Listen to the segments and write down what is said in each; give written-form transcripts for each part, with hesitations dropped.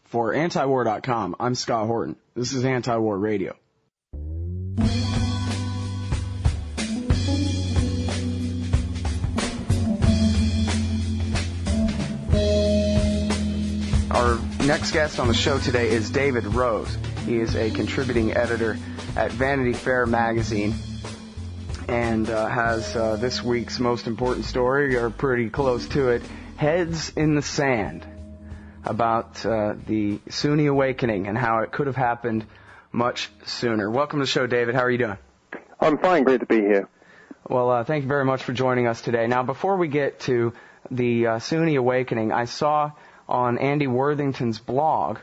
For antiwar.com, I'm Scott Horton. This is Anti-War Radio. Our next guest on the show today is David Rose. He is a contributing editor at Vanity Fair magazine and has this week's most important story, or pretty close to it, Heads in the Sand, about the Sunni awakening and how it could have happened much sooner. Welcome to the show, David. How are you doing? I'm fine. Great to be here. Well, thank you very much for joining us today. Now, before we get to the Sunni awakening, I saw on Andy Worthington's blog,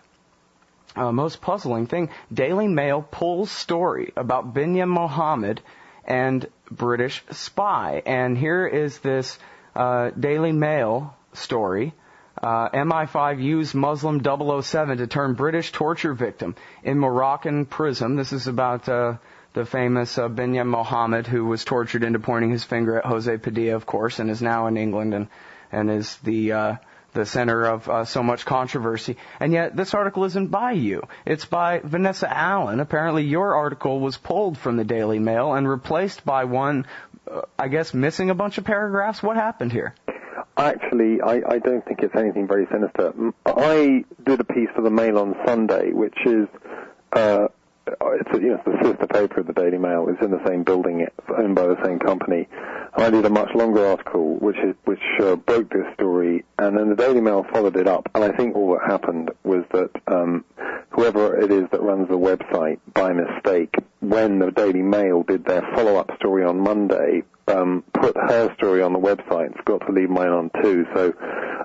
most puzzling thing, Daily Mail pulls story about Binyam Mohamed and British spy. And here is this Daily Mail story. MI5 used Muslim 007 to turn British torture victim in Moroccan prison. This is about the famous Binyam Mohamed, who was tortured into pointing his finger at Jose Padilla, of course, and is now in England and is the center of so much controversy. And yet this article isn't by you. It's by Vanessa Allen. Apparently your article was pulled from the Daily Mail and replaced by one, I guess, missing a bunch of paragraphs. What happened here? Actually, I don't think it's anything very sinister. I did a piece for the Mail on Sunday, which is it's the sister paper of the Daily Mail. It's in the same building. It's owned by the same company. And I did a much longer article which broke this story, and then the Daily Mail followed it up. And I think all that happened was that whoever it is that runs the website, by mistake, when the Daily Mail did their follow-up story on Monday, put her story on the website and forgot to leave mine on too. So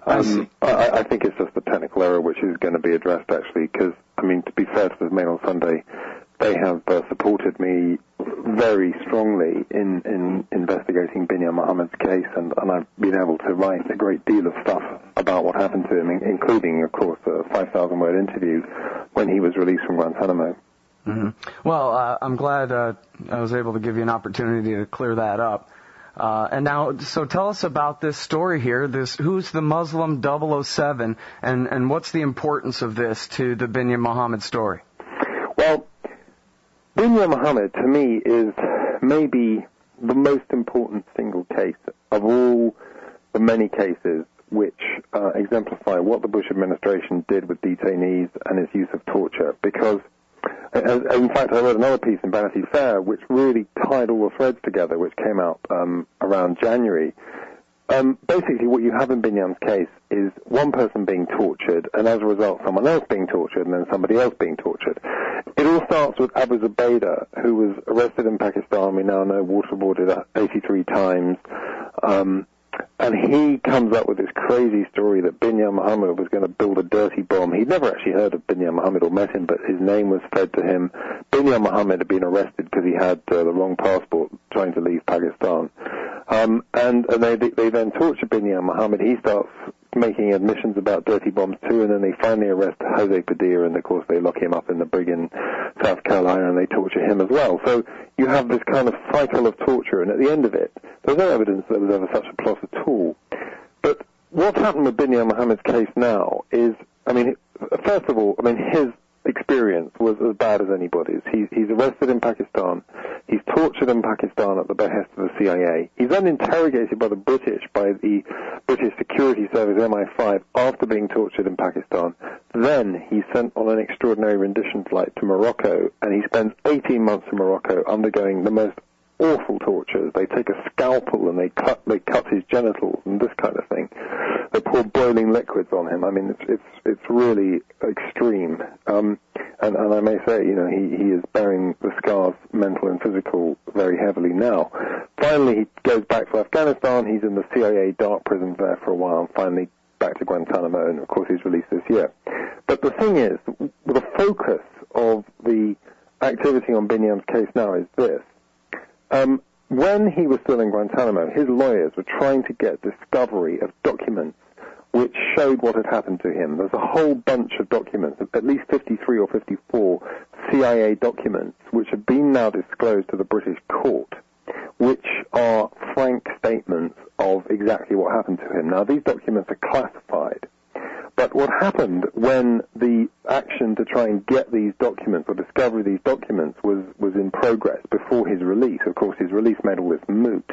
I think it's just a technical error which is going to be addressed, actually, because, I mean, to be fair to the Mail on Sunday, they have supported me very strongly in investigating Binyam Mohamed's case, and I've been able to write a great deal of stuff about what happened to him, including, of course, a 5,000-word interview when he was released from Guantanamo. Mm-hmm. Well, I'm glad I was able to give you an opportunity to clear that up. And now, so tell us about this story here, who's the Muslim 007, and what's the importance of this to the Binyam Mohamed story? Well, Binyam Mohamed, to me, is maybe the most important single case of all the many cases which exemplify what the Bush administration did with detainees and its use of torture, because in fact, I wrote another piece in Vanity Fair which really tied all the threads together, which came out around January. Basically, what you have in Binyam's case is one person being tortured, and as a result, someone else being tortured, and then somebody else being tortured. It all starts with Abu Zubaydah, who was arrested in Pakistan, we now know waterboarded 83 times, and he comes up with this crazy story that Binyam Mohamed was going to build a dirty bomb. He'd never actually heard of Binyam Mohamed or met him, but his name was fed to him. Binyam Mohamed had been arrested because he had the wrong passport trying to leave Pakistan. And they then torture Binyam Mohamed. He starts making admissions about dirty bombs too, and then they finally arrest Jose Padilla, and of course they lock him up in the brig in South Carolina, and they torture him as well. So you have this kind of cycle of torture, and at the end of it, there's no evidence that there was ever such a plot at all. But what's happened with Binyam Mohamed's case now is, I mean, first of all, I mean, his experience was as bad as anybody's. He's arrested in Pakistan. He's tortured in Pakistan at the behest of the CIA. He's then interrogated by the British Security Service, MI5, after being tortured in Pakistan. Then he's sent on an extraordinary rendition flight to Morocco, and he spends 18 months in Morocco undergoing the most awful tortures. They take a scalpel and they cut his genitals and this kind of thing. They pour boiling liquids on him. I mean, it's really extreme. And I may say, you know, he is bearing the scars, mental and physical, very heavily now. Finally, he goes back to Afghanistan. He's in the CIA dark prison there for a while, and finally back to Guantanamo, and of course he's released this year. But the thing is, the focus of the activity on Binyam's case now is this. When he was still in Guantanamo, his lawyers were trying to get discovery of documents which showed what had happened to him. There's a whole bunch of documents, at least 53 or 54 CIA documents, which have been now disclosed to the British court, which are frank statements of exactly what happened to him. Now, these documents are classified, But what happened when the action to try and get these documents or discover these documents was in progress before his release, of course his release made all this moot,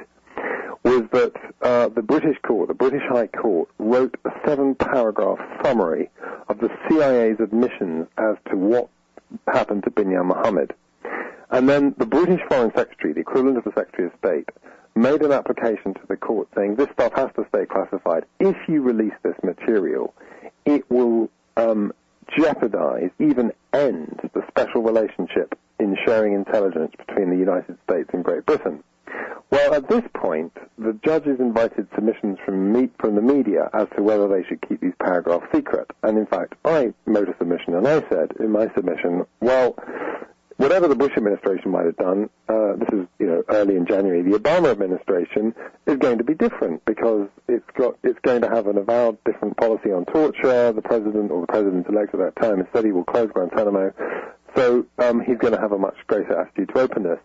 was that the British court, the British High Court, wrote a 7-paragraph summary of the CIA's admissions as to what happened to Binyam Mohamed. And then the British Foreign Secretary, the equivalent of the Secretary of State, made an application to the court saying this stuff has to stay classified. If you release this material, it will jeopardize, even end, the special relationship in sharing intelligence between the United States and Great Britain. Well, at this point, the judges invited submissions from the media as to whether they should keep these paragraphs secret. And in fact, I made a submission, and I said in my submission, well, whatever the Bush administration might have done, this is, early in January, the Obama administration is going to be different because it's going to have an avowed different policy on torture. The president or the president-elect at that time has said he will close Guantanamo, so he's going to have a much greater attitude to openness.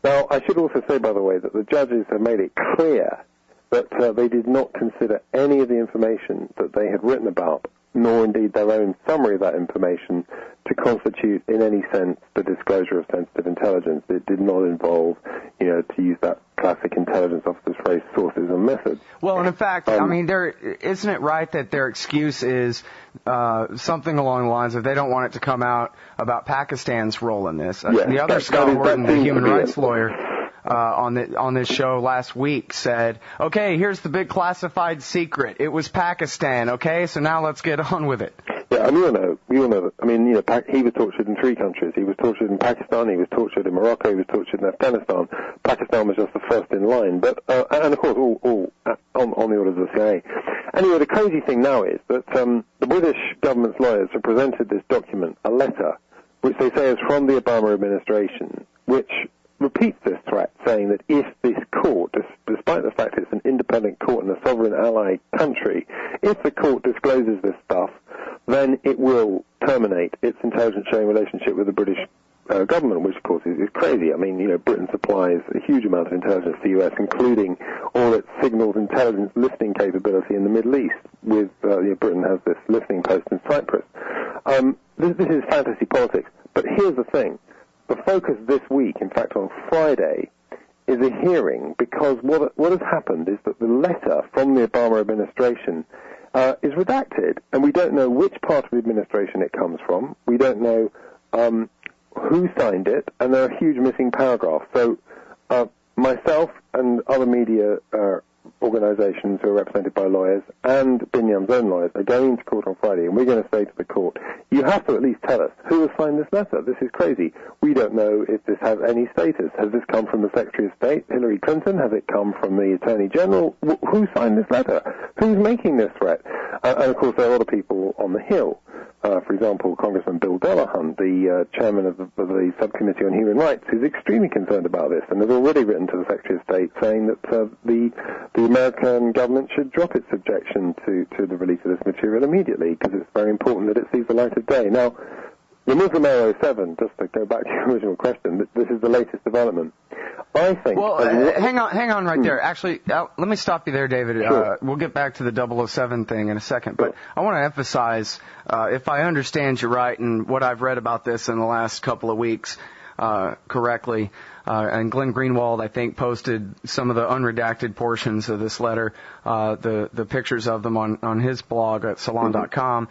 Now, I should also say, by the way, that the judges have made it clear that they did not consider any of the information that they had written about, nor indeed their own summary of that information, to constitute in any sense the disclosure of sensitive intelligence. It did not involve, to use that classic intelligence officer's phrase, sources and methods. Well, and in fact, isn't it right that their excuse is something along the lines of they don't want it to come out about Pakistan's role in this? Yes, the other Scott Horton, the human rights lawyer, on this show last week said, okay, here's the big classified secret. It was Pakistan, okay? So now let's get on with it. Yeah, and we all know that. He was tortured in 3 countries. He was tortured in Pakistan, he was tortured in Morocco, he was tortured in Afghanistan. Pakistan was just the first in line, but, and of course, all on the orders of the CIA. Anyway, the crazy thing now is that, the British government's lawyers have presented this document, a letter, which they say is from the Obama administration, which repeats this threat, saying that if this court, despite the fact it's an independent court in a sovereign ally country, if the court discloses this stuff, then it will terminate its intelligence sharing relationship with the British government, which of course is crazy. I mean, Britain supplies a huge amount of intelligence to the US, including all its signals intelligence listening capability in the Middle East. With Britain has this listening post in Cyprus. This is fantasy politics. But here's the thing. The focus this week, in fact on Friday, is a hearing because what has happened is that the letter from the Obama administration is redacted, and we don't know which part of the administration it comes from. We don't know who signed it, and there are huge missing paragraphs. So myself and other media organizations who are represented by lawyers and Binyam's own lawyers are going to court on Friday, and we're going to say to the court, you have to at least tell us who has signed this letter. This is crazy. We don't know if this has any status. Has this come from the Secretary of State, Hillary Clinton? Has it come from the Attorney General? Who signed this letter? Who's making this threat? And of course, there are a lot of people on the Hill. For example, Congressman Bill Delahunt, the chairman of the Subcommittee on Human Rights, is extremely concerned about this and has already written to the Secretary of State saying that the American government should drop its objection to the release of this material immediately because it's very important that it sees the light of day. Now, the Muslim 07, just to go back to your original question, this is the latest development. I think... Well, hang on right there. Actually, let me stop you there, David. Sure. We'll get back to the 007 thing in a second, but I want to emphasize, if I understand you right and what I've read about this in the last couple of weeks correctly, and Glenn Greenwald, I think, posted some of the unredacted portions of this letter, the pictures of them on his blog at salon.com.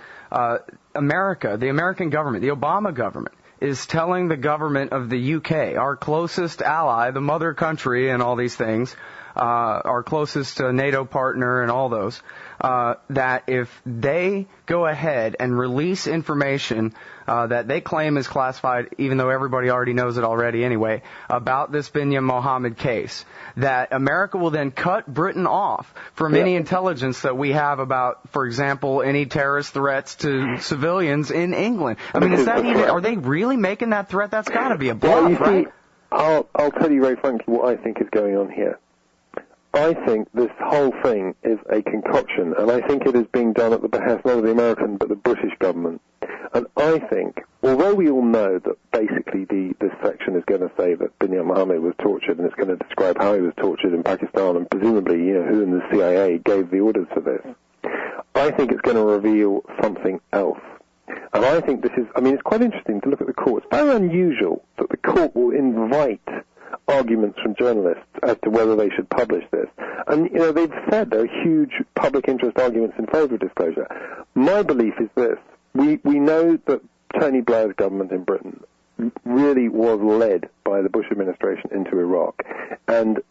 America, the American government, the Obama government, is telling the government of the UK, our closest ally, the mother country and all these things, our closest NATO partner and all those, that if they go ahead and release information that they claim is classified, even though everybody already knows it already anyway, about this Binyam Mohamed case, that America will then cut Britain off from any intelligence that we have about, for example, any terrorist threats to civilians in England. I mean, is that even, are they really making that threat? That's got to be a bluff, right? I'll tell you very frankly what I think is going on here. I think this whole thing is a concoction, and I think it is being done at the behest not of the American but the British government. And I think, although we all know that basically this section is going to say that Binyam Mohamed was tortured, and it's going to describe how he was tortured in Pakistan, and presumably, who in the CIA gave the orders for this. I think it's going to reveal something else. And I think it's quite interesting to look at the court. It's very unusual that the court will invite arguments from journalists as to whether they should publish this. And, they've said there are huge public interest arguments in favor of disclosure. My belief is this. We know that Tony Blair's government in Britain really was led by the Bush administration into Iraq. And,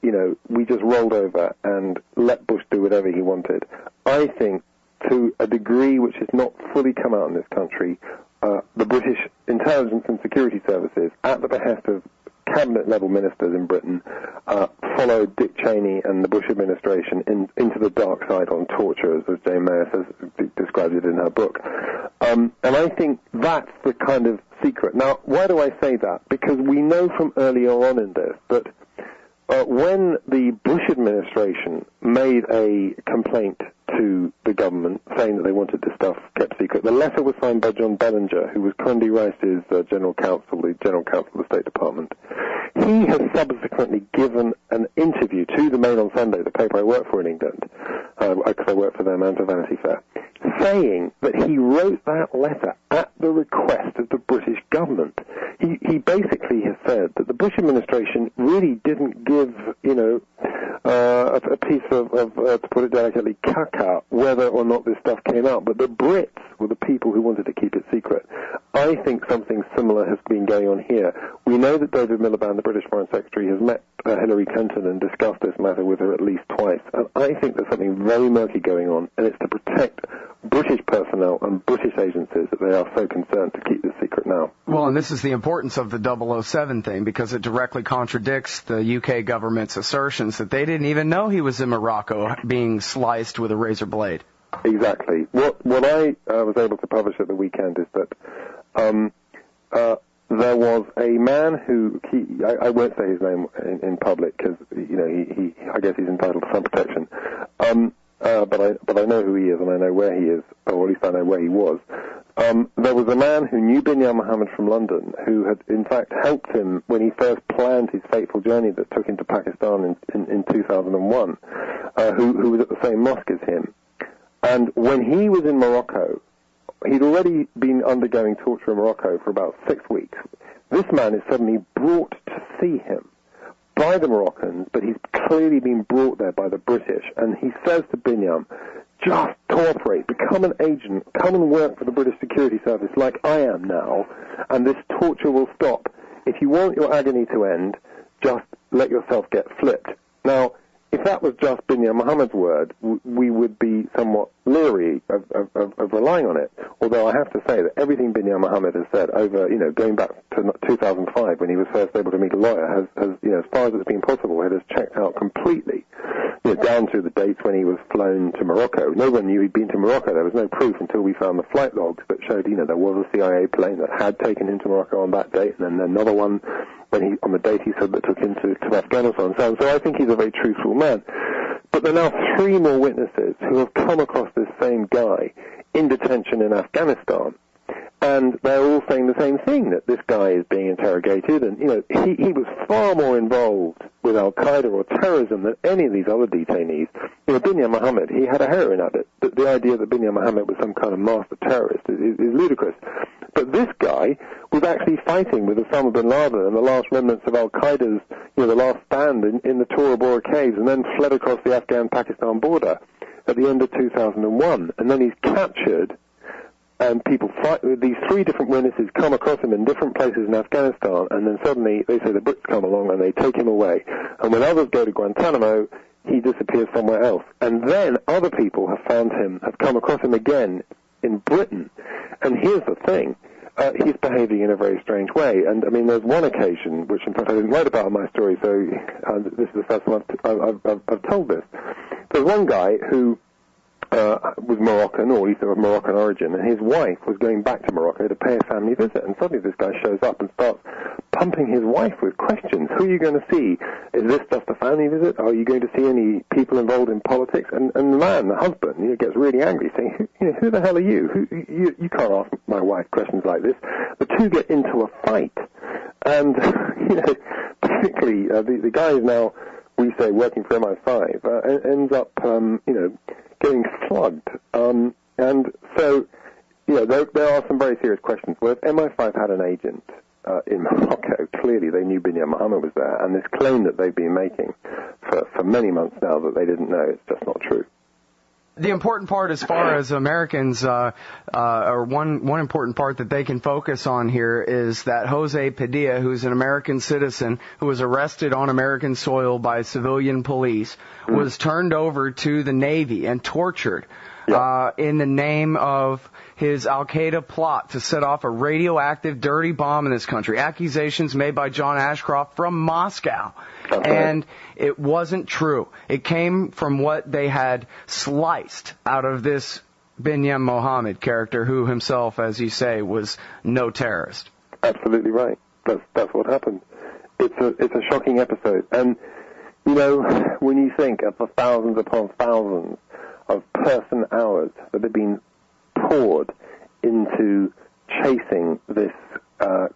we just rolled over and let Bush do whatever he wanted. I think, to a degree which has not fully come out in this country, the British intelligence and security services, at the behest of cabinet-level ministers in Britain, followed Dick Cheney and the Bush administration into the dark side on torture, as Jane Mayer described it in her book. And I think that's the kind of secret. Now, why do I say that? Because we know from earlier on in this that when the Bush administration made a complaint to the government saying that they wanted this stuff kept secret, the letter was signed by John Bellinger, who was Condi Rice's general counsel, the general counsel of the State Department. He has subsequently given an interview to the Mail on Sunday, the paper I work for in England, because I work for them and for Vanity Fair, saying that he wrote that letter at the request of the British government. He basically has said that the Bush administration really didn't give, a piece of to put it delicately, caca, whether or not this stuff came out, but the Brits were the people who wanted to keep it secret. I think something similar has been going on here. We know that David Miliband, the British Foreign Secretary, has met Hillary Clinton and discussed this matter with her at least twice, and I think there's something very murky going on, and it's to protect British personnel and British agencies that they are so concerned to keep this secret now. Well, and this is the importance of the 007 thing, because it directly contradicts the UK government's assertions that they didn't even know he was in Morocco being sliced with a razor blade. Exactly. What I was able to publish at the weekend is that there was a man who, I won't say his name in public because, I guess he's entitled to some protection. But I know who he is and I know where he is, or at least I know where he was. There was a man who knew Binyam Mohamed from London who had in fact helped him when he first planned his fateful journey that took him to Pakistan in 2001, who was at the same mosque as him. And when he was in Morocco, he'd already been undergoing torture in Morocco for about 6 weeks. This man is suddenly brought to see him by the Moroccans, but he's clearly been brought there by the British. And he says to Binyam, just cooperate, become an agent, come and work for the British Security Service like I am now, and this torture will stop. If you want your agony to end, just let yourself get flipped. Now, if that was just Binyam Mohamed's word, we would be somewhat leery of relying on it. Although I have to say that everything Binyam Mohamed has said over, going back to 2005 when he was first able to meet a lawyer, has as far as it's been possible, it has checked out completely. Down to the dates when he was flown to Morocco. No one knew he'd been to Morocco. There was no proof until we found the flight logs that showed, there was a CIA plane that had taken him to Morocco on that date, and then another one on the date he said that took him to Afghanistan. So I think he's a very truthful man. But there are now 3 more witnesses who have come across this same guy in detention in Afghanistan. And they're all saying the same thing, that this guy is being interrogated, and, he was far more involved with Al-Qaeda or terrorism than any of these other detainees. Binyam Mohamed, he had a heroin addict. The idea that Binyam Mohamed was some kind of master terrorist is ludicrous. But this guy was actually fighting with Osama bin Laden and the last remnants of Al-Qaeda's, the last stand in the Tora Bora caves, and then fled across the Afghan-Pakistan border at the end of 2001. And then he's captured, and people fight. These 3 different witnesses come across him in different places in Afghanistan, and then suddenly they say the Brits come along and they take him away. And when others go to Guantanamo, he disappears somewhere else. And then other people have found him, have come across him again in Britain. And here's the thing. He's behaving in a very strange way. And, there's one occasion, which in fact I didn't write about in my story, so this is the first time I've told this. There's one guy who was Moroccan, or he's of Moroccan origin, and his wife was going back to Morocco to pay a family visit, and suddenly this guy shows up and starts pumping his wife with questions. Who are you going to see? Is this just a family visit? Are you going to see any people involved in politics? And the man, the husband, gets really angry, saying, who the hell are you? You can't ask my wife questions like this. The two get into a fight, and, basically, the guy is now, we say, working for MI5, ends up, getting slugged. And so, there are some very serious questions. Well, if MI5 had an agent in Morocco, clearly they knew Binyam Mohamed was there, and this claim that they've been making for many months now that they didn't know, it's just not true. The important part as far as Americans, or one important part that they can focus on here is that Jose Padilla, who's an American citizen who was arrested on American soil by civilian police, was turned over to the Navy and tortured in the name of his al-Qaeda plot to set off a radioactive dirty bomb in this country. Accusations made by John Ashcroft from Moscow. Okay. And it wasn't true. It came from what they had sliced out of this Binyam Mohamed character, who himself, as you say, was no terrorist. Absolutely right. That's what happened. It's a shocking episode. And, when you think of the thousands upon thousands of person hours that have been poured into chasing this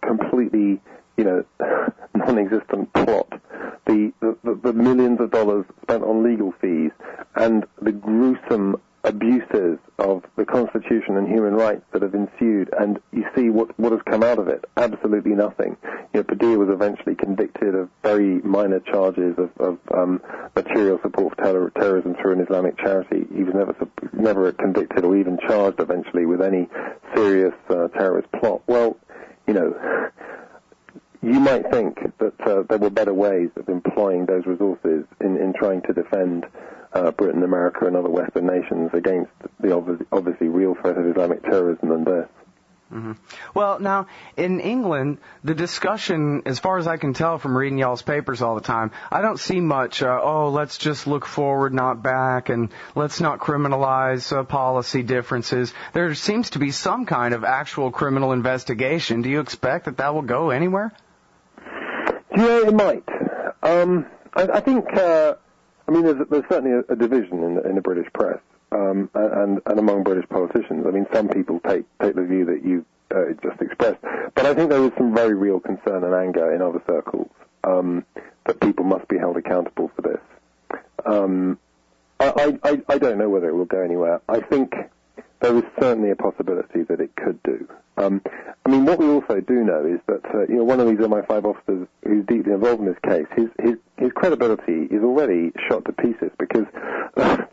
completely, non-existent plot, the millions of dollars spent on legal fees, and the gruesome abuses of the Constitution and human rights that have ensued, and you see what has come out of it. Absolutely nothing. Padilla was eventually convicted of very minor charges of material support for terrorism through an Islamic charity. He was never convicted or even charged eventually with any serious terrorist plot. Well, you might think that there were better ways of employing those resources in trying to defend Britain, America, and other Western nations against the obviously real threat of Islamic terrorism than this. Mm-hmm. Well, now, in England, the discussion, as far as I can tell from reading y'all's papers all the time, I don't see much, let's just look forward, not back, and let's not criminalize policy differences. There seems to be some kind of actual criminal investigation. Do you expect that will go anywhere? Yeah, it might. I think, there's certainly a division in the British press. And among British politicians. I mean, some people take the view that you just expressed, but I think there is some very real concern and anger in other circles that people must be held accountable for this. I don't know whether it will go anywhere. I think there is certainly a possibility that it could do. What we also do know is that one of these MI5 officers who's deeply involved in this case, his credibility is already shot to pieces because,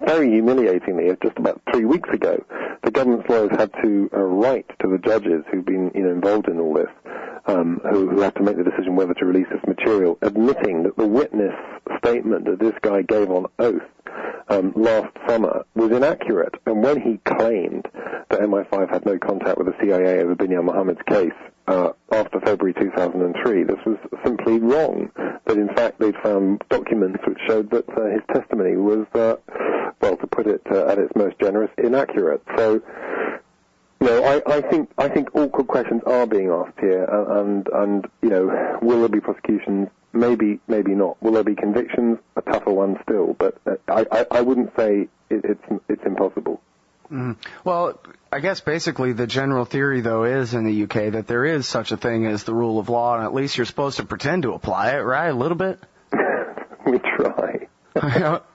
very humiliatingly, just about 3 weeks ago, the government's lawyers had to write to the judges who've been involved in all this, who have to make the decision whether to release this material, admitting that the witness statement that this guy gave on oath last summer was inaccurate. And when he claimed that MI5 had no contact with the CIA over Binyam Mohamed's case after February 2003, this was simply wrong. That in fact they'd found documents which showed that his testimony was, to put it at its most generous, inaccurate. So, I think awkward questions are being asked here, and will there be prosecutions? Maybe not. Will there be convictions? A tougher one still, but I wouldn't say it's impossible. Mm. Well, I guess basically the general theory, though, is in the UK that there is such a thing as the rule of law, and at least you're supposed to pretend to apply it, right? A little bit? We try.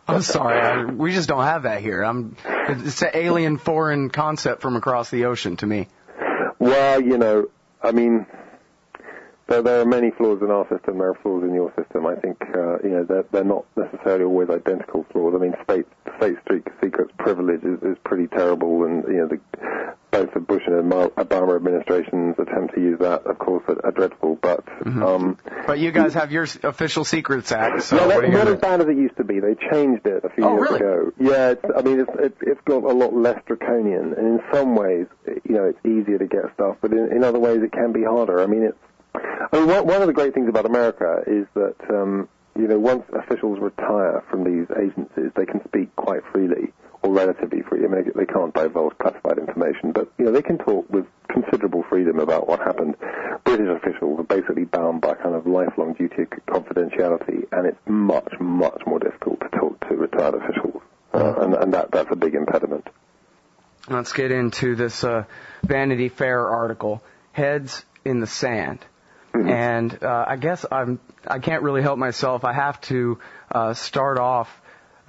I'm sorry, we just don't have that here. It's an alien, foreign concept from across the ocean to me. Well, there are many flaws in our system. There are flaws in your system. I think they're not necessarily always identical flaws. I mean, state secrets privilege is pretty terrible, and both the Bush and Obama administrations attempt to use that, of course, are dreadful. But but you guys have your Official Secrets Act. So not as bad as it used to be. They changed it a few years ago. Yeah, it's got a lot less draconian, and in some ways, it's easier to get stuff, but in other ways, it can be harder. One of the great things about America is that, once officials retire from these agencies, they can speak quite freely, or relatively freely. They can't divulge classified information, but, they can talk with considerable freedom about what happened. British officials are basically bound by kind of lifelong duty of confidentiality, and it's much, much more difficult to talk to retired officials, and that's a big impediment. Let's get into this Vanity Fair article, Heads in the Sand. Mm-hmm. And I guess I can't really help myself. I have to start off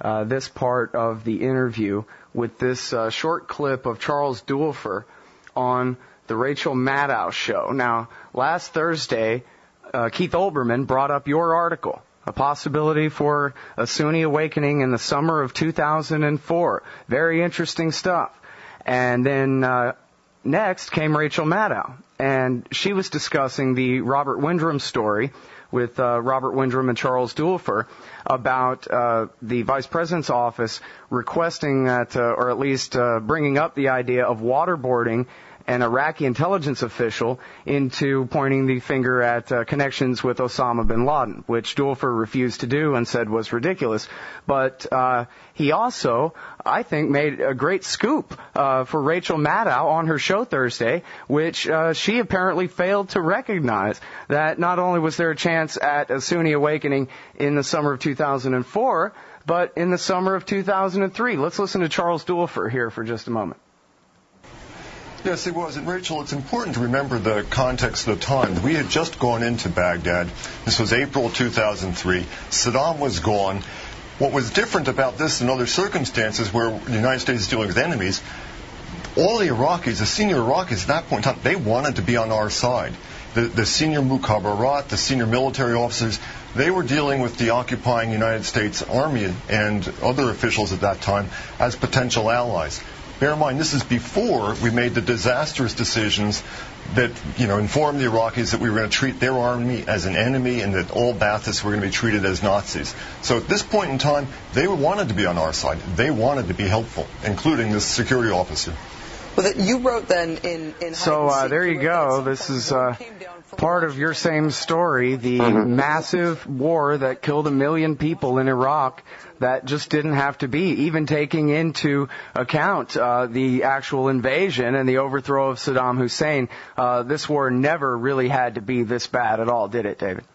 this part of the interview with this short clip of Charles Duelfer on the Rachel Maddow show. Now, last Thursday, Keith Olbermann brought up your article, a possibility for a Sunni awakening in the summer of 2004. Very interesting stuff. And then next came Rachel Maddow, and she was discussing the Robert Windrum story with Robert Windrum and Charles Duelfer about the Vice President's office requesting that, or at least bringing up the idea of waterboarding an Iraqi intelligence official into pointing the finger at connections with Osama bin Laden, which Duelfer refused to do and said was ridiculous. But he also, I think, made a great scoop for Rachel Maddow on her show Thursday, which she apparently failed to recognize that not only was there a chance at a Sunni awakening in the summer of 2004, but in the summer of 2003. Let's listen to Charles Duelfer here for just a moment. Yes, it was. And Rachel, it's important to remember the context of the time. We had just gone into Baghdad. This was April 2003. Saddam was gone. What was different about this and other circumstances where the United States is dealing with enemies, all the Iraqis, the senior Iraqis at that point in time, they wanted to be on our side. The senior mukhabarat, the senior military officers, they were dealing with the occupying United States Army and other officials at that time as potential allies. Bear in mind, this is before we made the disastrous decisions that, informed the Iraqis that we were going to treat their army as an enemy and that all Baathists were going to be treated as Nazis. So at this point in time, they wanted to be on our side. They wanted to be helpful, including this security officer. Well, you wrote then in So there you go. This is part of your same story, the massive war that killed 1 million people in Iraq that just didn't have to be, even taking into account the actual invasion and the overthrow of Saddam Hussein. This war never really had to be this bad at all, did it, David?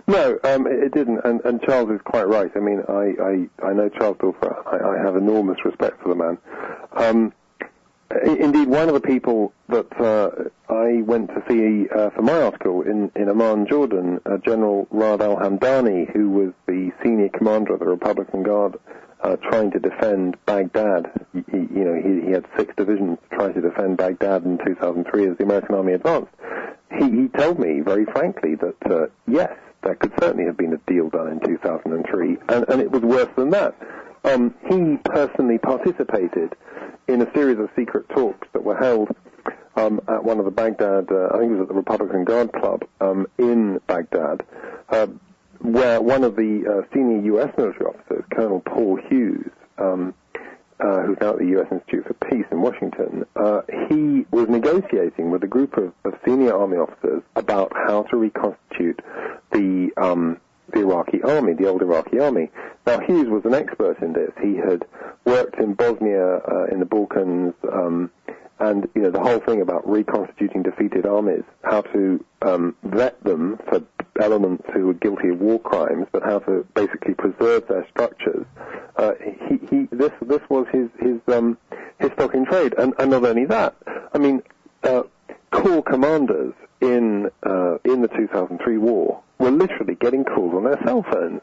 No, it didn't, and Charles is quite right. I mean, I know Charles Duelfer. I have enormous respect for the man. Indeed, one of the people that I went to see for my article in Amman, Jordan, General Raad al-Hamdani, who was the senior commander of the Republican Guard trying to defend Baghdad. He had 6 divisions trying to defend Baghdad in 2003 as the American army advanced. He told me very frankly that, yes, there could certainly have been a deal done in 2003, and it was worse than that. He personally participated in a series of secret talks that were held at one of the Baghdad, I think it was at the Republican Guard Club in Baghdad, where one of the senior U.S. military officers, Colonel Paul Hughes, who's now at the U.S. Institute for Peace in Washington, he was negotiating with a group of senior army officers about how to reconstitute the Iraqi army, the old Iraqi army. Now, Hughes was an expert in this. He had worked in Bosnia, in the Balkans, and, the whole thing about reconstituting defeated armies, how to vet them for elements who were guilty of war crimes, but how to basically preserve their structures. This was his stock in trade. And not only that, I mean, corps commanders in the 2003 war were literally getting calls on their cell phones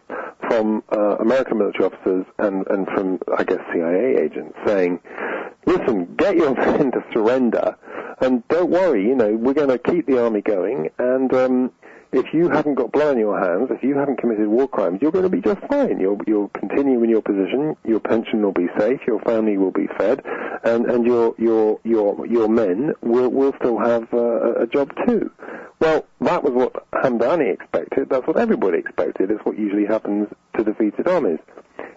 from American military officers and from, I guess, CIA agents saying, listen, get your men to surrender, and don't worry, we're going to keep the army going, and if you haven't got blood on your hands, if you haven't committed war crimes, you're going to be just fine. You'll continue in your position, your pension will be safe, your family will be fed, and your men will still have a job too. Well, that was what Hamdani expected. That's what everybody expected. It's what usually happens to defeated armies.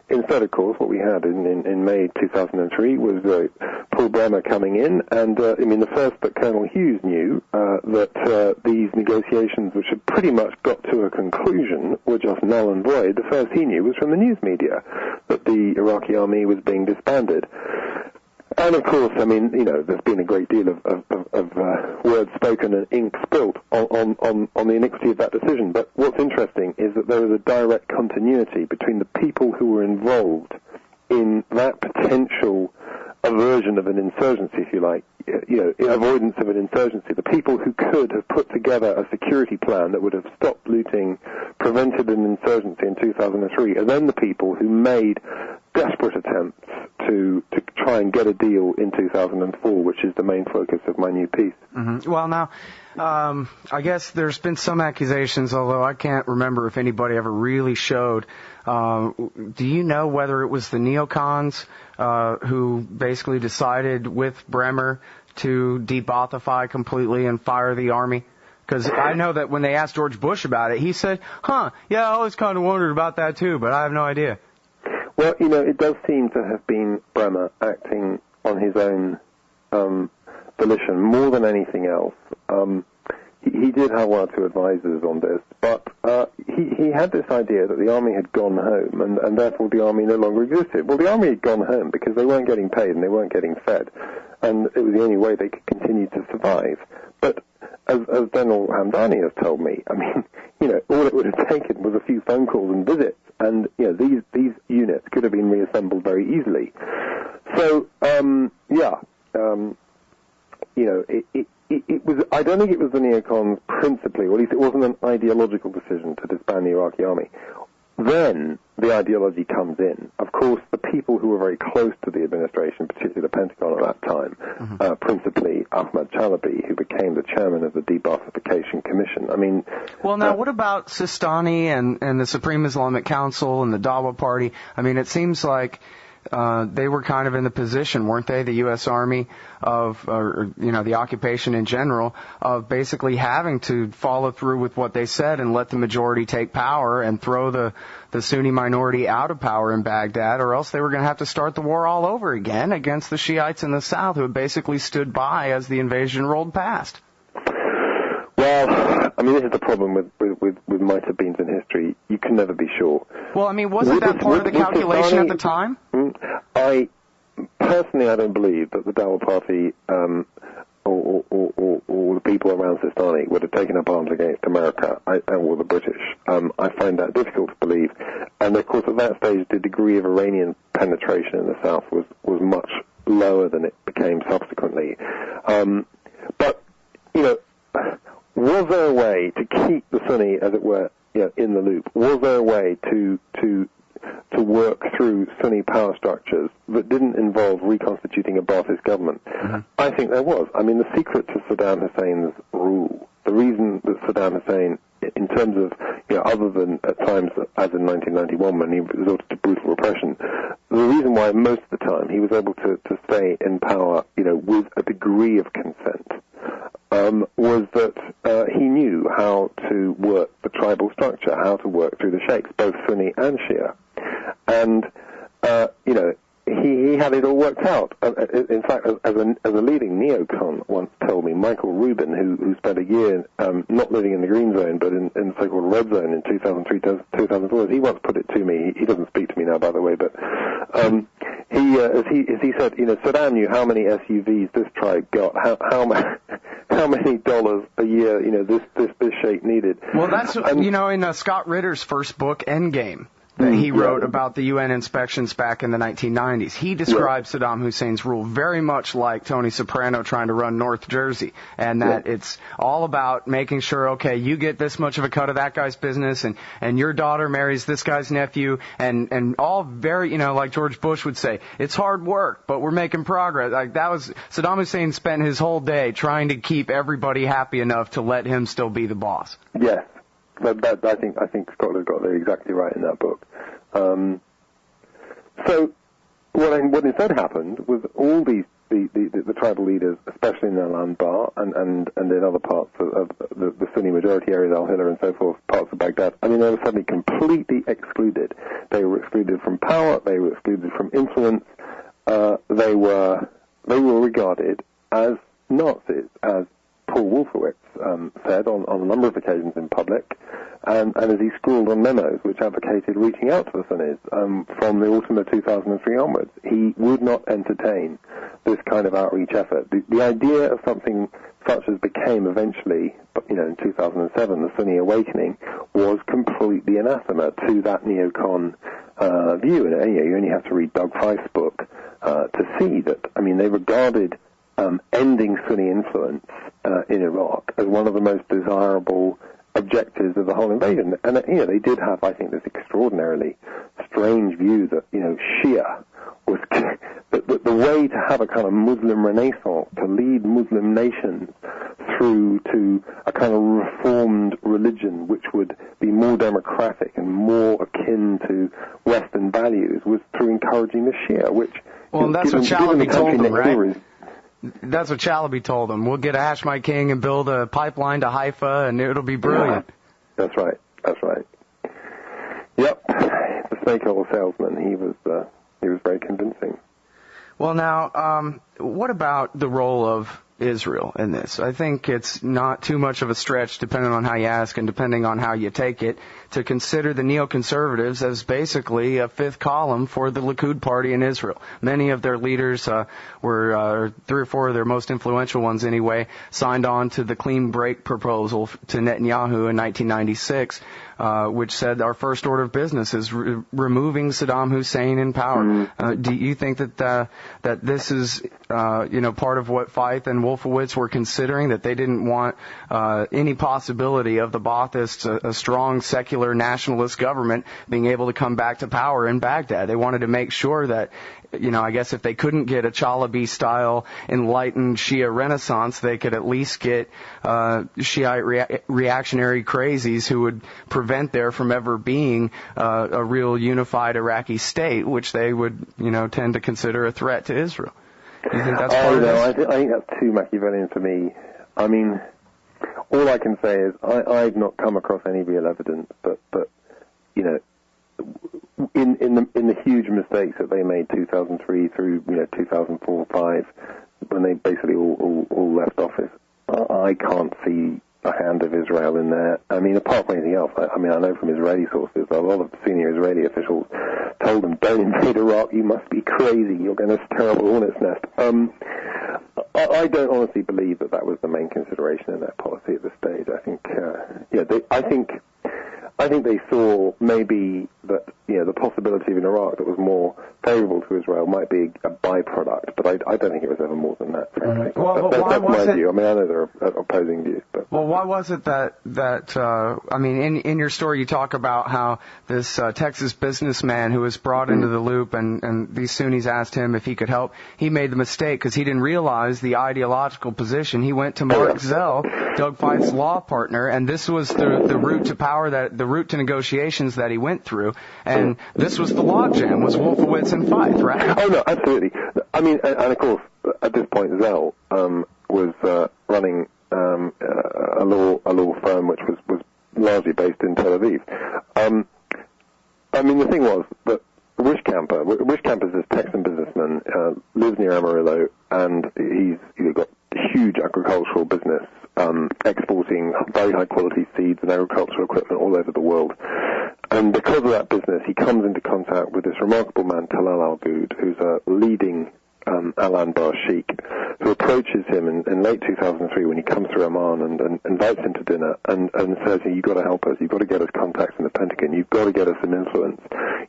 Instead, of course, what we had in May 2003 was Paul Bremer coming in, and the first that Colonel Hughes knew that these negotiations, which had pretty much got to a conclusion, were just null and void. The first he knew was from the news media that the Iraqi army was being disbanded. And of course, there's been a great deal of words spoken and ink spilt on the iniquity of that decision. But what's interesting is that there is a direct continuity between the people who were involved in that potential aversion of an insurgency, if you like, avoidance of an insurgency. The people who could have put together a security plan that would have stopped looting, prevented an insurgency in 2003, and then the people who made desperate attempts to try and get a deal in 2004, which is the main focus of my new piece. Mm-hmm. Well, now, I guess there's been some accusations, although I can't remember if anybody ever really showed. Do you know whether it was the neocons who basically decided with Bremer to de-Baathify completely and fire the army? Because I know that when they asked George Bush about it, he said, yeah, I always kind of wondered about that too, but I have no idea. Well, it does seem to have been Bremer acting on his own volition more than anything else. He did have one or two advisors on this, but he had this idea that the army had gone home and therefore the army no longer existed. Well, the army had gone home because they weren't getting paid and they weren't getting fed, and it was the only way they could continue to survive. But as General Hamdani has told me, I mean, all it would have taken was a few phone calls and visits, and these units could have been reassembled very easily. So, it was. I don't think it was the neocons principally, or at least it wasn't an ideological decision to disband the Iraqi army. Then the ideology comes in. Of course, the people who were very close to the administration, particularly the Pentagon at that time, principally Ahmad Chalabi, who became the chairman of the De-Ba'athification Commission. I mean, well, now what about Sistani and the Supreme Islamic Council and the Dawa Party? I mean, it seems like they were kind of in the position, weren't they, the U.S. Army the occupation in general, of basically having to follow through with what they said and let the majority take power and throw the Sunni minority out of power in Baghdad, or else they were going to have to start the war all over again against the Shiites in the south, who had basically stood by as the invasion rolled past. Well, I mean, this is the problem with mitre beams in history. You can never be sure. Well, I mean, wasn't that part of the calculation at the time? I don't believe that the Dawa Party or the people around Sistani would have taken up arms against America or the British. I find that difficult to believe. And, of course, at that stage, the degree of Iranian penetration in the south was much lower than it became subsequently. But, was there a way to keep the Sunni, as it were, in the loop? Was there a way to work through Sunni power structures that didn't involve reconstituting a Ba'athist government? Mm-hmm. I think there was. I mean, the secret to Saddam Hussein's rule, the reason that Saddam Hussein, in terms of, other than at times as in 1991 when he resorted to brutal repression, the reason why most of the time he was able to stay in power, with a degree of consent, was that he knew how to work the tribal structure, how to work through the sheikhs, both Sunni and Shia. And, he had it all worked out. In fact, as a leading neocon once told me, Michael Rubin, who spent a year not living in the green zone, but in the so-called red zone in 2003, 2004, he once put it to me. He doesn't speak to me now, by the way, but as he said, Saddam knew how many SUVs this tribe got, how many dollars a year, this sheikh needed. Well, that's, in Scott Ritter's first book, Endgame, that he wrote about the UN inspections back in the 1990s. He described Saddam Hussein's rule very much like Tony Soprano trying to run North Jersey, and that it's all about making sure, okay, you get this much of a cut of that guy's business, and your daughter marries this guy's nephew, and all very, like George Bush would say, it's hard work, but we're making progress. Like, that was, Saddam Hussein spent his whole day trying to keep everybody happy enough to let him still be the boss. Yes. I think Scott has got that exactly right in that book. So what instead happened was all the tribal leaders, especially in Al-Anbar and in other parts of the Sunni majority areas, Al-Hila and so forth, parts of Baghdad, I mean, they were suddenly completely excluded. They were excluded from power. They were excluded from influence. They were regarded as Nazis, as Paul Wolfowitz said on a number of occasions in public, and as he scrawled on memos which advocated reaching out to the Sunnis from the autumn of 2003 onwards. He would not entertain this kind of outreach effort. The idea of something such as became eventually, in 2007, the Sunni awakening, was completely anathema to that neocon view. And you only have to read Doug Fife's book to see that. I mean, they regarded ending Sunni influence in Iraq as one of the most desirable objectives of the whole invasion. And, they did have, I think, this extraordinarily strange view that, Shia was the way to have a kind of Muslim renaissance, to lead Muslim nations through to a kind of reformed religion which would be more democratic and more akin to Western values, was through encouraging the Shia, which... Well, that's what Chalabi told them, right? That's what Chalabi told them. We'll get a Hashemite king and build a pipeline to Haifa, and it'll be brilliant. Yeah, that's right. Yep, the snake oil salesman. He was very convincing. Well, now, what about the role of Israel in this? I think it's not too much of a stretch, depending on how you ask and depending on how you take it, to consider the neoconservatives as basically a fifth column for the Likud party in Israel. Many of their leaders were, 3 or 4 of their most influential ones anyway, signed on to the clean break proposal to Netanyahu in 1996, which said our first order of business is removing Saddam Hussein in power. Do you think that this is part of what Feith and Wolfowitz were considering, that they didn't want any possibility of the Baathists, a strong secular nationalist government, being able to come back to power in Baghdad? They wanted to make sure that, I guess if they couldn't get a Chalabi-style enlightened Shia renaissance, they could at least get Shiite reactionary crazies who would prevent there from ever being a real unified Iraqi state, which they would, tend to consider a threat to Israel. Do you think that's part of this? I think that's too Machiavellian for me. I mean, all I can say is I've not come across any real evidence, but in the huge mistakes that they made 2003 through 2004-5, when they basically all left office, I can't see a hand of Israel in there. I mean, apart from anything else, I know from Israeli sources, a lot of senior Israeli officials told them, don't invade Iraq, you must be crazy, you're going to stir up a hornet's nest. I don't honestly believe that was the main consideration in their policy at this stage. I think they saw maybe that the possibility of an Iraq that was more favourable to Israel might be a byproduct, but I don't think it was ever more than that, frankly. Well, that's my view. I mean, I know there are opposing views. But. Well, why was it that in your story you talk about how this Texas businessman who was brought into the loop and these Sunnis asked him if he could help. He made the mistake because he didn't realize the ideological position. He went to Mark Zell, Doug Feith's law partner, and this was the route to power, the route to negotiations that he went through, and this was the logjam, was Wolfowitz and Feith, right? Oh, no, absolutely. I mean, and of course, at this point, Zell was running a law firm which was largely based in Tel Aviv. I mean, the thing was that Wishkamper is this Texan businessman, lives near Amarillo, and he's got huge agricultural business, exporting very high quality seeds and agricultural equipment all over the world. And because of that business, he comes into contact with this remarkable man, Talal Al-Ghoud, who's a leading Al-Anbar sheikh, who approaches him in late 2003 when he comes through Amman and invites him to dinner and says, you've got to help us, you've got to get us contacts in the Pentagon, you've got to get us some influence.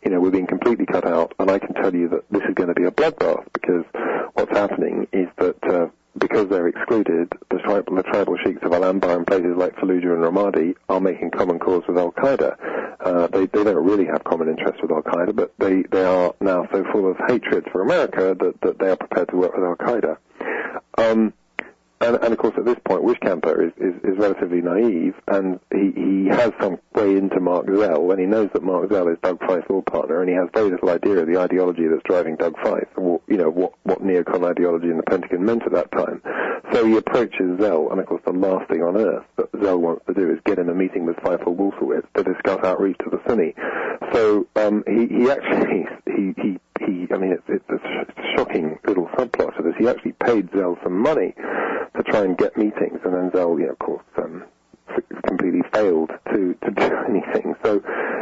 We're being completely cut out, and I can tell you that this is going to be a bloodbath, because what's happening is that because they're excluded, the tribal sheikhs of Al-Anbar and places like Fallujah and Ramadi are making common cause with Al-Qaeda. They don't really have common interests with Al-Qaeda, but they are now so full of hatred for America that they are prepared to work with Al-Qaeda. And of course, at this point, Wishkamper is relatively naive, and he has some way into Mark Zell, and he knows that Mark Zell is Doug Feith's law partner, and he has very little idea of the ideology that's driving Doug Feith, or what neocon ideology in the Pentagon meant at that time. So he approaches Zell, and of course, the last thing on earth that Zell wants to do is get him a meeting with Feith or Wolfowitz to discuss outreach to the Sunni. So he actually I mean, it's a shocking little subplot to this. He actually paid Zell some money to try and get meetings, and then Zell, of course, completely failed to do anything. So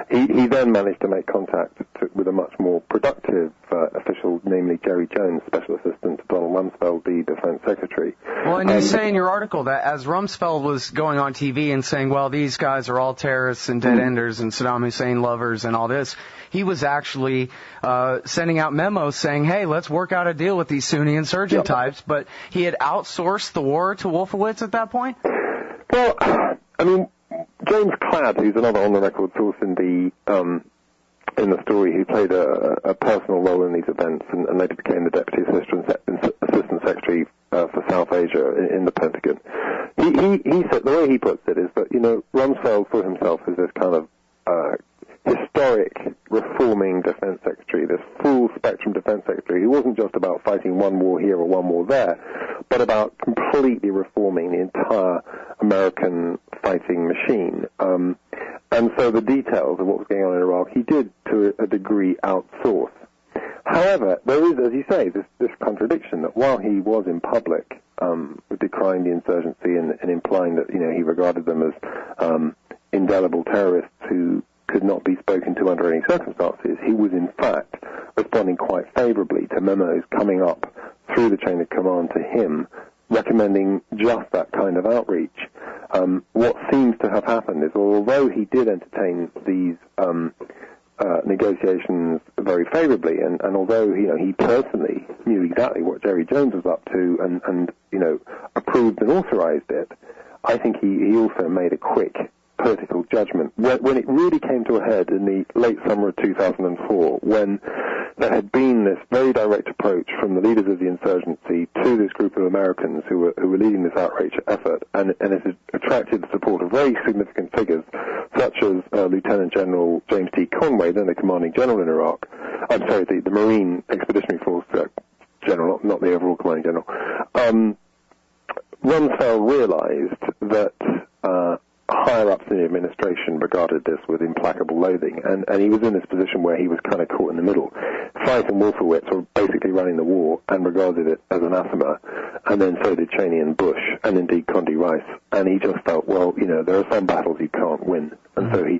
he then managed to make contact with a much more productive official, namely Jerry Jones, Special Assistant to Donald Rumsfeld, the Defense Secretary. Well, and you say in your article that as Rumsfeld was going on TV and saying, well, these guys are all terrorists and dead-enders and Saddam Hussein lovers and all this, he was actually sending out memos saying, hey, let's work out a deal with these Sunni insurgent types, but he had outsourced the war to Wolfowitz at that point? Well, I mean, James Cladd, who's another on-the-record source in in the story who played a personal role in these events and later became the Deputy Assistant Secretary for South Asia in the Pentagon. He said, the way he puts it is that, Rumsfeld saw himself as this kind of historic reforming defense secretary, this full spectrum defense secretary who wasn't just about fighting one war here or one war there, but about completely reforming the entire American fighting machine. And so the details of what was going on in Iraq, he did to a degree outsource. However, there is, as you say, this contradiction that while he was in public decrying the insurgency and implying that, he regarded them as indelible terrorists who could not be spoken to under any circumstances, he was in fact responding quite favorably to memos coming up through the chain of command to him, recommending just that kind of outreach. What seems to have happened is, although he did entertain these negotiations very favorably, and although he personally knew exactly what Jerry Jones was up to and approved and authorized it, I think he also made a quick political judgment when it really came to a head in the late summer of 2004, when there had been this very direct approach from the leaders of the insurgency to this group of Americans who were leading this outreach effort, and it had attracted the support of very significant figures such as Lieutenant General James T. Conway, then the commanding general in Iraq. I'm sorry, the Marine Expeditionary Force general, not the overall commanding general. Rumsfeld realized that higher-ups in the administration regarded this with implacable loathing, and he was in this position where he was kind of caught in the middle. Feith and Wolfowitz were basically running the war and regarded it as anathema, and then so did Cheney and Bush, and indeed Condi Rice, and he just felt, well, there are some battles you can't win, and so he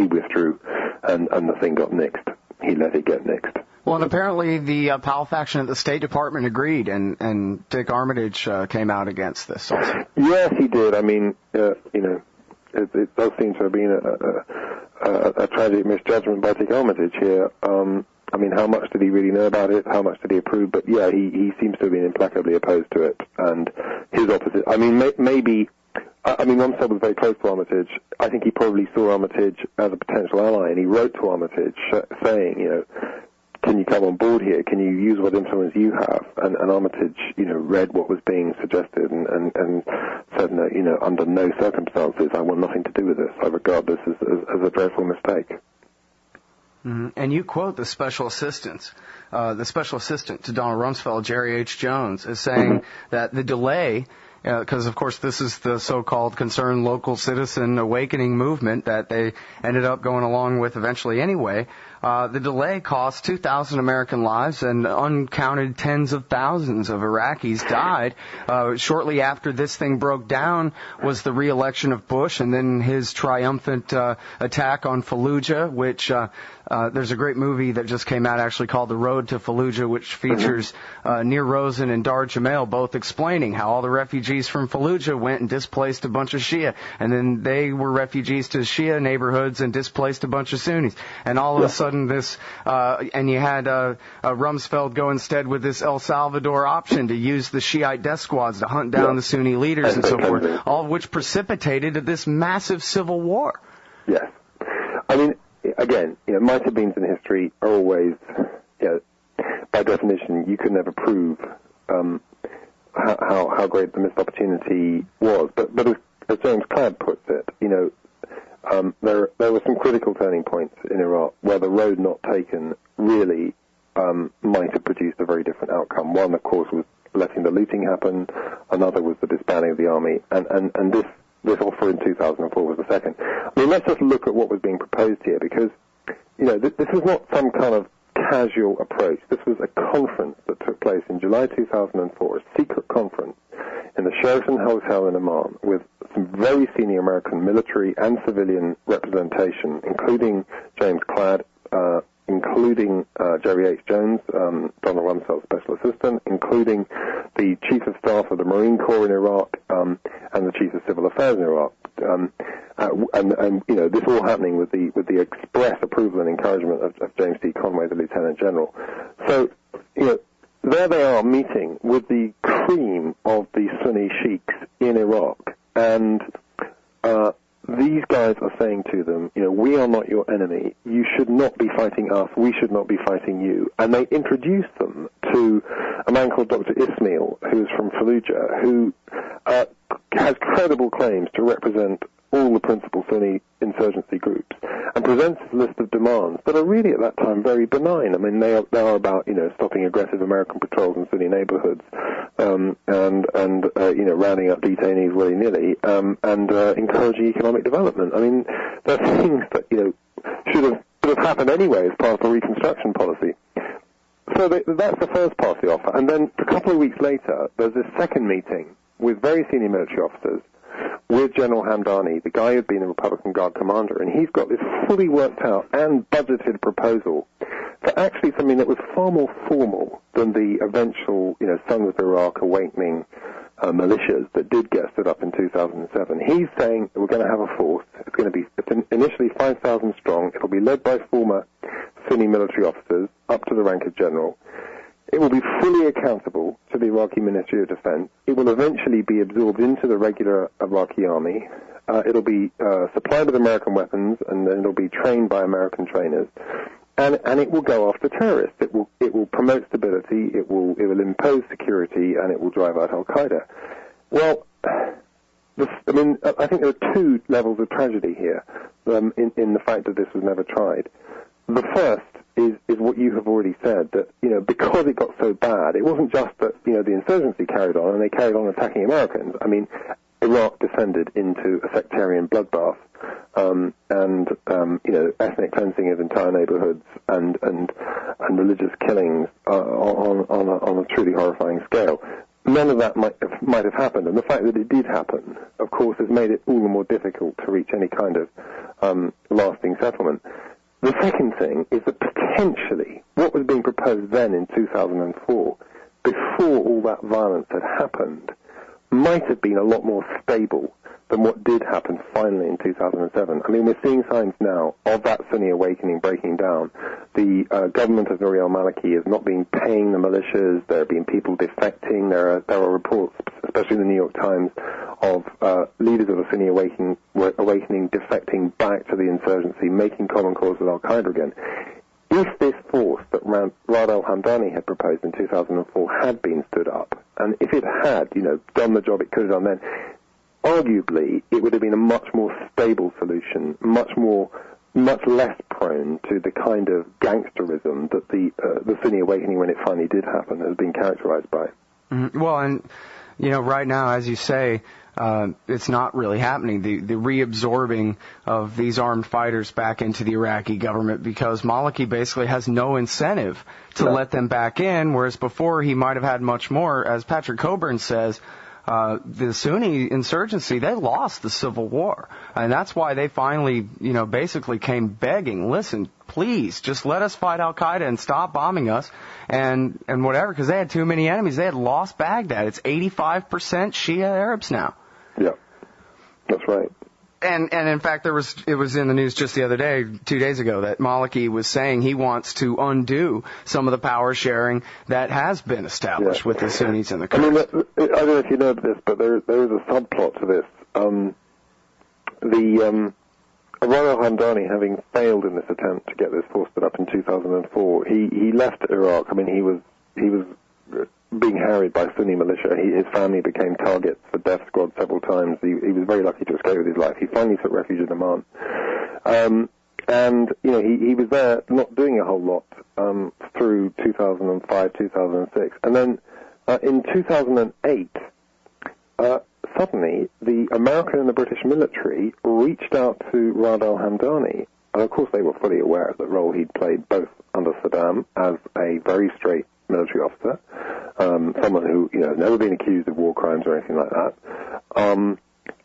withdrew, and the thing got nixed. He let it get nixed. Well, and apparently the Powell faction at the State Department agreed, and Dick Armitage came out against this also. Yes, he did. I mean, it does seem to have been a tragic misjudgment by Dick Armitage here. I mean, how much did he really know about it? How much did he approve? But yeah, he seems to have been implacably opposed to it. And his opposite, I mean, maybe, Rumsfeld was very close to Armitage. I think he probably saw Armitage as a potential ally, and he wrote to Armitage saying, can you come on board here? Can you use what influence you have? And Armitage, read what was being suggested and said, no, under no circumstances, I want nothing to do with this. I regard this as a dreadful mistake. Mm-hmm. And you quote the special assistant to Donald Rumsfeld, Jerry H. Jones, as saying that the delay, because of course this is the so-called concerned local citizen awakening movement that they ended up going along with eventually anyway, the delay cost 2,000 American lives and uncounted tens of thousands of Iraqis died. Shortly after this thing broke down was the re-election of Bush and then his triumphant attack on Fallujah, which there's a great movie that just came out actually called The Road to Fallujah, which features Nir Rosen and Dar Jamel both explaining how all the refugees from Fallujah went and displaced a bunch of Shia, and then they were refugees to Shia neighborhoods and displaced a bunch of Sunnis. And all of a sudden this, and you had Rumsfeld go instead with this El Salvador option to use the Shiite death squads to hunt down the Sunni leaders and so forth, all of which precipitated this massive civil war. Yes. I mean, again, might have beens in history are always, by definition, you can never prove how great the missed opportunity was. But as James Cladd puts it, there were some critical turning points in Iraq where the road not taken really might have produced a very different outcome. One, of course, was letting the looting happen. Another was the disbanding of the army. And this offer in 2004 was the second. I mean, let's just look at what was being proposed here, because, this was not some kind of casual approach. This was a conference that took place in July 2004, a secret conference in the Sheraton Hotel in Amman with some very senior American military and civilian representation, including James Cladd, including Jerry H. Jones, Donald Rumsfeld's special assistant, including the Chief of Staff of the Marine Corps in Iraq, and the Chief of Civil Affairs in Iraq. This all happening with the express approval and encouragement of James D. Conway, the Lieutenant General. So, there they are meeting with the cream of the Sunni sheiks in Iraq, and these guys guys are saying to them, we are not your enemy. You should not be fighting us. We should not be fighting you. And they introduce them to a man called Dr. Ismail, who is from Fallujah, who has credible claims to represent all the principal Sunni insurgency groups, and presents a list of demands that are really at that time very benign. I mean, they are about stopping aggressive American patrols in Sunni neighborhoods, and rounding up detainees willy-nilly, and encouraging economic development. I mean, they're things that should have happened anyway as part of the Reconstruction policy. So that's the first part of the offer, and then a couple of weeks later, there's this second meeting with very senior military officers, with General Hamdani, the guy who had been a Republican Guard commander, and he's got this fully worked out and budgeted proposal for actually something that was far more formal than the eventual, Sons of Iraq awakening militias that did get stood up in 2007. He's saying we're going to have a force. It's going to be initially 5,000 strong. It'll be led by former Sunni military officers up to the rank of general. It will be fully accountable to the Iraqi Ministry of Defense. It will eventually be absorbed into the regular Iraqi army. It'll be supplied with American weapons, and then it'll be trained by American trainers. And it will go after terrorists. It will promote stability. It will impose security, and it will drive out Al Qaeda. Well, I think there are two levels of tragedy here in the fact that this was never tried. The first is what you have already said, that, because it got so bad, it wasn't just that, the insurgency carried on and they carried on attacking Americans. I mean, Iraq descended into a sectarian bloodbath, ethnic cleansing of entire neighborhoods and religious killings on a truly horrifying scale. None of that might have happened, and the fact that it did happen, of course, has made it all the more difficult to reach any kind of lasting settlement. The second thing is that potentially what was being proposed then in 2004, before all that violence had happened, might have been a lot more stable than what did happen finally in 2007. I mean, we're seeing signs now of that Sunni awakening breaking down. The government of Nouri al-Maliki has not been paying the militias. There have been people defecting. There are reports, especially in the New York Times, of leaders of the Sunni awakening defecting back to the insurgency, making common cause with al-Qaeda again. If this force that Rad al-Hamdani had proposed in 2004 had been stood up, and if it had, done the job it could have done then, arguably it would have been a much more stable solution, much less prone to the kind of gangsterism that the Sunni awakening, when it finally did happen, has been characterized by. Mm-hmm. Well, and right now, as you say, it's not really happening, the reabsorbing of these armed fighters back into the Iraqi government, because Maliki basically has no incentive to let them back in, whereas before he might have had much more. As Patrick Coburn says, the Sunni insurgency, they lost the civil war, and that's why they finally, basically came begging, listen, please, just let us fight Al-Qaeda and stop bombing us and whatever, because they had too many enemies. They had lost Baghdad. It's 85% Shia Arabs now. Yeah, that's right. And in fact, it was in the news just the other day, 2 days ago, that Maliki was saying he wants to undo some of the power sharing that has been established with the Sunnis and the Kurds. I don't know if you know this, but there is a subplot to this. Rad al-Hamdani, having failed in this attempt to get this force stood up in 2004, he left Iraq. I mean, he was being harried by Sunni militia. His family became targets for death squad several times. He was very lucky to escape with his life. He finally took refuge in Oman. He was there not doing a whole lot through 2005, 2006. And then in 2008, suddenly the American and the British military reached out to Rad al-Hamdani. And of course they were fully aware of the role he'd played both under Saddam as a very straight military officer, someone who has never been accused of war crimes or anything like that,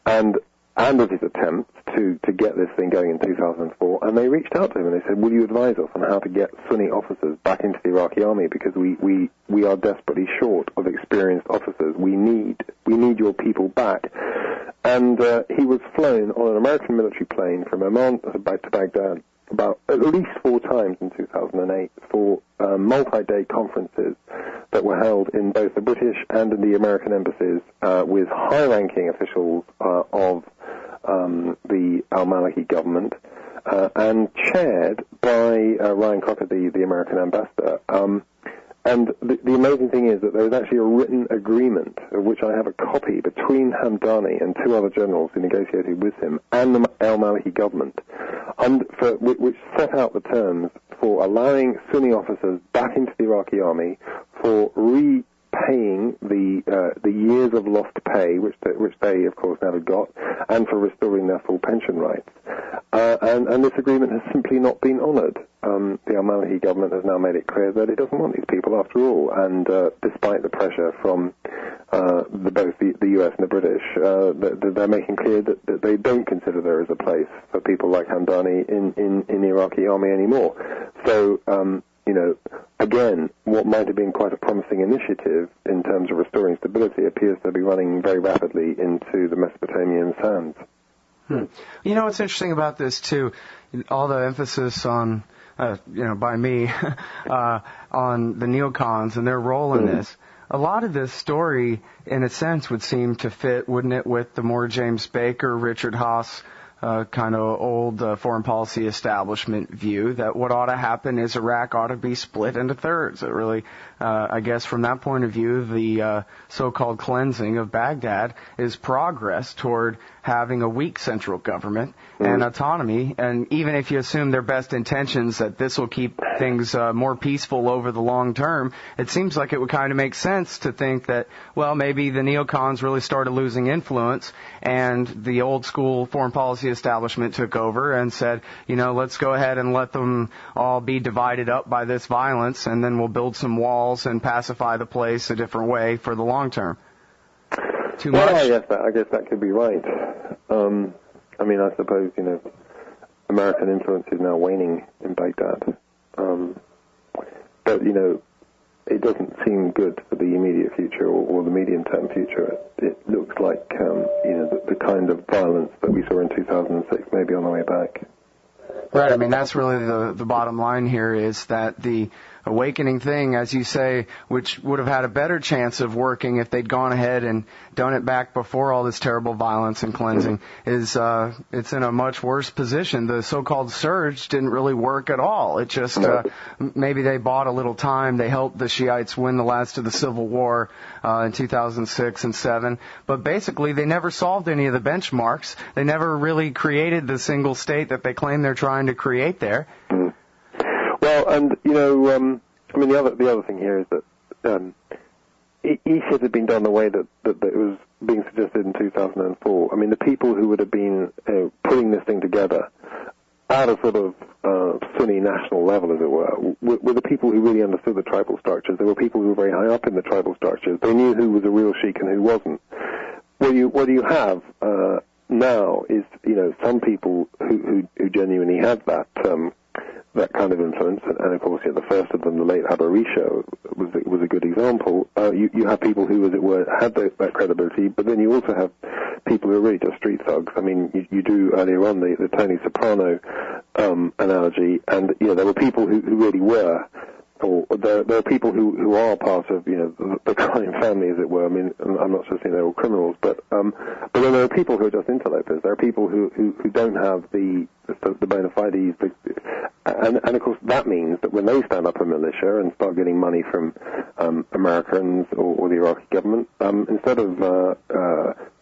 and of his attempts to get this thing going in 2004. And they reached out to him and they said, "Will you advise us on how to get Sunni officers back into the Iraqi army, because we are desperately short of experienced officers. We need your people back." And he was flown on an American military plane from Oman back to Baghdad about at least 4 times in 2008 for multi-day conferences that were held in both the British and in the American embassies with high-ranking officials of the al-Maliki government, and chaired by Ryan Crocker, the American ambassador. And the amazing thing is that there was actually a written agreement, of which I have a copy, between Hamdani and two other generals who negotiated with him and the al-Maliki government, which set out the terms for allowing Sunni officers back into the Iraqi army, for repaying the years of lost pay, which they of course never got, and for restoring their full pension rights. And this agreement has simply not been honoured. The al-Maliki government has now made it clear that it doesn't want these people after all, and despite the pressure from both the US and the British, they're making clear that they don't consider there is a place for people like Hamdani in the Iraqi army anymore. So, again, what might have been quite a promising initiative in terms of restoring stability appears to be running very rapidly into the Mesopotamian sands. You know what's interesting about this too, all the emphasis on, by me, on the neocons and their role in this. A lot of this story, in a sense, would seem to fit, wouldn't it, with the more James Baker, Richard Haas kind of old foreign policy establishment view that what ought to happen is Iraq ought to be split into thirds. It really, I guess from that point of view, the so-called cleansing of Baghdad is progress toward having a weak central government and autonomy. And even if you assume their best intentions that this will keep things more peaceful over the long term, it seems like it would kind of make sense to think that, well, maybe the neocons really started losing influence and the old school foreign policy establishment took over and said, let's go ahead and let them all be divided up by this violence, and then we'll build some walls and pacify the place a different way for the long term. Too much? Well, I guess that could be right. I suppose, American influence is now waning in Baghdad. But, it doesn't seem good for the immediate future or the medium-term future. It looks like, the kind of violence that we saw in 2006 may be on the way back. Right. That's really the bottom line here, is that the awakening thing, as you say, which would have had a better chance of working if they'd gone ahead and done it back before all this terrible violence and cleansing, is it's in a much worse position. The so-called surge didn't really work at all. It just maybe they bought a little time. They helped the Shiites win the last of the civil war in 2006 and 2007, but basically they never solved any of the benchmarks. They never really created the single state that they claim they're trying to create there. Well, and the other thing here is that each had been done the way that it was being suggested in 2004. The people who would have been putting this thing together at a sort of Sunni national level, as it were the people who really understood the tribal structures. There were people who were very high up in the tribal structures. They knew who was a real sheikh and who wasn't. What you have now is some people who genuinely had that kind of influence, and of course, the first of them, the late Habarisha, was a good example. You have people who, as it were, had that credibility, but then you also have people who are really just street thugs. You drew earlier on the Tony Soprano analogy, and there were people who really were, or there are people who are part of the crime family, as it were. I'm not just saying they're all criminals, but then there are people who are just interlopers. There are people who don't have the bona fides, and of course that means that when they stand up a militia and start getting money from Americans or the Iraqi government, instead of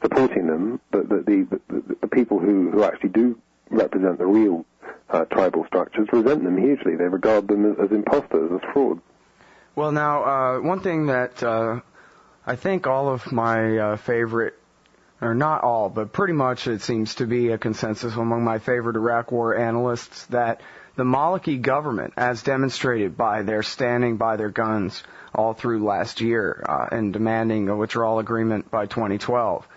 supporting them, the people who actually do represent the real tribal structures resent them hugely. They regard them as imposters, as frauds. Well, now, one thing that I think all of my favorite, or not all, but pretty much it seems to be a consensus among my favorite Iraq War analysts, that the Maliki government, as demonstrated by their standing by their guns all through last year and demanding a withdrawal agreement by 2012,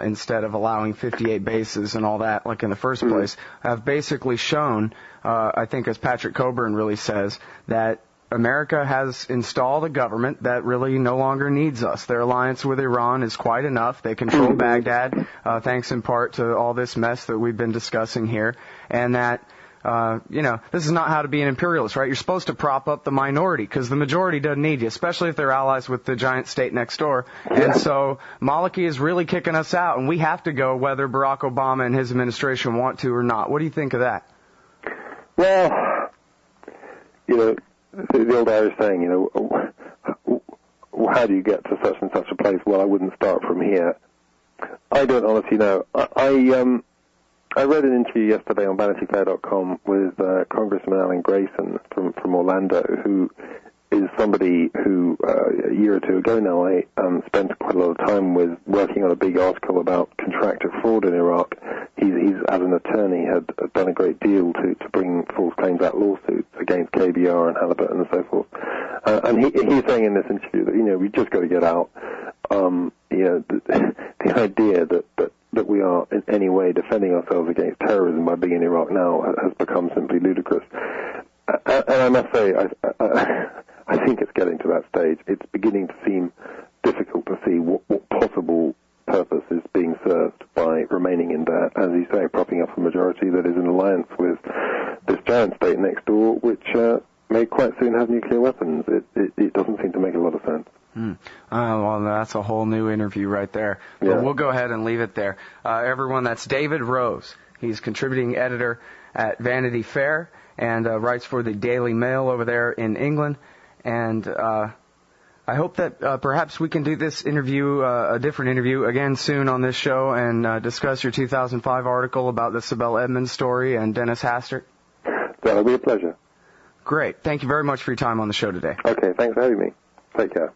instead of allowing 58 bases and all that, like in the first place, have basically shown, I think as Patrick Coburn really says, that America has installed a government that really no longer needs us. Their alliance with Iran is quite enough. They control Baghdad, thanks in part to all this mess that we've been discussing here, and that this is not how to be an imperialist, right? You're supposed to prop up the minority because the majority doesn't need you, especially if they're allies with the giant state next door. And so Maliki is really kicking us out, and we have to go whether Barack Obama and his administration want to or not. What do you think of that? Well, the old Irish saying, how do you get to such and such a place? Well, I wouldn't start from here. I don't honestly know. I read an interview yesterday on VanityFair.com with Congressman Alan Grayson from Orlando, who is somebody who a year or two ago now I spent quite a lot of time with working on a big article about contractor fraud in Iraq. He's as an attorney had done a great deal to bring False Claims Act lawsuits against KBR and Halliburton and so forth. And he's saying in this interview that we just got to get out. The idea that we are in any way defending ourselves against terrorism by being in Iraq now has become simply ludicrous. And I must say, I think it's getting to that stage. It's beginning to seem difficult to see what possible purpose is being served by remaining in there, as you say, propping up a majority that is in alliance with this giant state next door, which may quite soon have nuclear weapons. It doesn't seem to make a lot of sense. Well, that's a whole new interview right there. But Yeah. We'll go ahead and leave it there. Everyone, that's David Rose. He's contributing editor at Vanity Fair and writes for the Daily Mail over there in England. And I hope that perhaps we can do this interview, a different interview, again soon on this show and discuss your 2005 article about the Sibel Edmonds story and Dennis Hastert. That'll be a pleasure. Great. Thank you very much for your time on the show today. Okay, thanks for having me. Take care.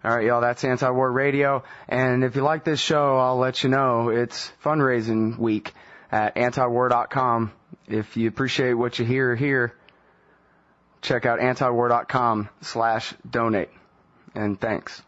All right, y'all, that's Anti-War Radio. And if you like this show, I'll let you know it's fundraising week at antiwar.com. If you appreciate what you hear here, check out antiwar.com/donate. And thanks.